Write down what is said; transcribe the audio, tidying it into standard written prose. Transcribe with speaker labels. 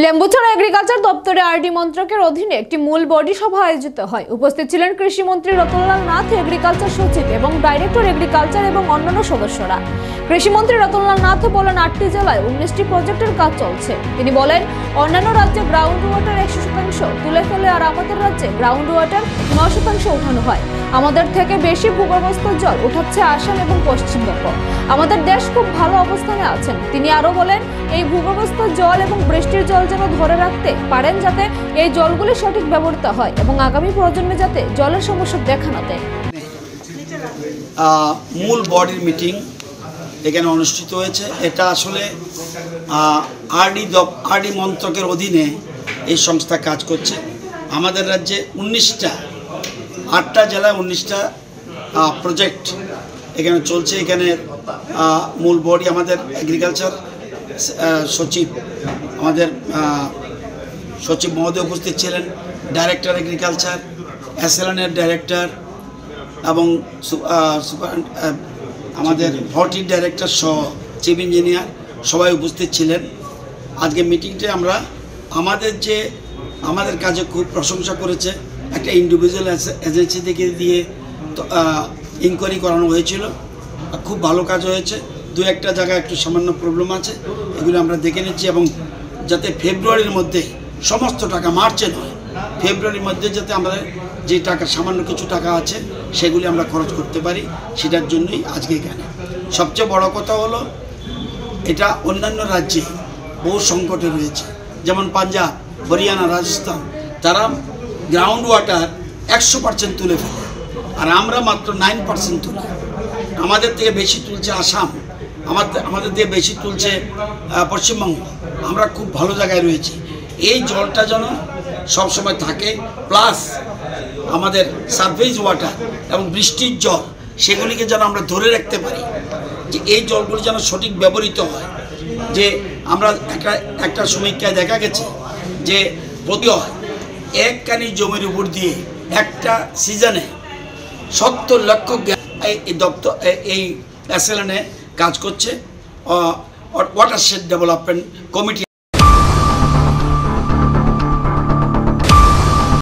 Speaker 1: Lembucherra agriculture দপ্তরে RD মন্ত্রকের অধীনে একটি মূল বডি সভা আয়োজিত হয়। উপস্থিত ছিলেন কৃষিমন্ত্রী রতনলাল নাথ, এগ্রিকালচার সচিব এবং ডাইরেক্টর এগ্রিকালচার এবং অন্যান্য সদস্যরা। কৃষিমন্ত্রী রতনলাল নাথ বলেন, 8টি জেলায় 19টি প্রজেক্টের কাজ চলছে। তিনি বলেন, অন্যান্য রাজ্যে গ্রাউন্ড ওয়াটার 100% তুলে ফেলে আর আমাদের রাজ্যে গ্রাউন্ড ওয়াটার 9% উঠানো হয়। আমাদের থেকে বেশি ভূগর্ভস্থ জল উঠাচ্ছে আসাম এবং পশ্চিমবঙ্গ। আমাদের দেশ খুব ভালো অবস্থানে আছেন। তিনি আরো বলেন, এই ভূগর্ভস্থ জল এবং বৃষ্টির জল যেন ধরে রাখতে পারেন, যাতে এই জলগুলি সঠিক ব্যবহৃত হয় এবং আগামী প্রজন্মে যাতে জলের সমস্যা দেখা না দেয়।
Speaker 2: মূল বডির মিটিং এখানে অনুষ্ঠিত হয়েছে। এটা আসলে আরডি মন্ত্রকের অধীনে এই সংস্থা কাজ করছে। আমাদের রাজ্যে 8টা জেলায় 19টা প্রজেক্ট এখানে চলছে। এখানে মূল বডি আমাদের এগ্রিকালচার সচিব, আমাদের সচিব মহোদয় উপস্থিত ছিলেন, ডাইরেক্টর এগ্রিকালচার, এসএলএনের ডাইরেক্টর এবং আমাদের হর্টির ডাইরেক্টর সহ চিফ ইঞ্জিনিয়ার সবাই উপস্থিত ছিলেন। আজকে মিটিংটা আমরা আমাদের কাজে খুব প্রশংসা করেছে। একটা ইন্ডিভিজুয়াল এজেন্সি থেকে দিয়ে ইনকোয়ারি করানো হয়েছিল, খুব ভালো কাজ হয়েছে। দু একটা জায়গায় একটু সামান্য প্রবলেম আছে, এগুলো আমরা দেখে নিচ্ছি এবং যাতে ফেব্রুয়ারির মধ্যে সমস্ত টাকা, মার্চে নয় ফেব্রুয়ারির মধ্যে যাতে আমরা যে টাকা, সামান্য কিছু টাকা আছে সেগুলি আমরা খরচ করতে পারি, সেটার জন্যই আজকে এখানে। সবচেয়ে বড় কথা হলো, এটা অন্যান্য রাজ্যে বহু সংকটে রয়েছে, যেমন পাঞ্জাব, হরিয়ানা, রাজস্থান, তারা গ্রাউন্ড ওয়াটার 100% তুলে ফেলে আর আমরা মাত্র 9% তুলি। আমাদের থেকে বেশি তুলছে আসাম, আমাদের থেকে বেশি তুলছে পশ্চিমবঙ্গ। আমরা খুব ভালো জায়গায় রয়েছি। এই জলটা যেন সবসময় থাকে, প্লাস আমাদের সারফেস ওয়াটার এবং বৃষ্টির জল সেগুলিকে যেন আমরা ধরে রাখতে পারি, যে এই জলগুলি যেন সঠিক ব্যবহৃত হয়। যে আমরা একটা সমীক্ষায় দেখা গেছে যে প্রতি এক কানি জমির উপর দিয়ে একটা সিজনে 70 লক্ষ এই এসএলএনে কাজ করছে ওয়াটারশেড ডেভেলপমেন্ট কমিটি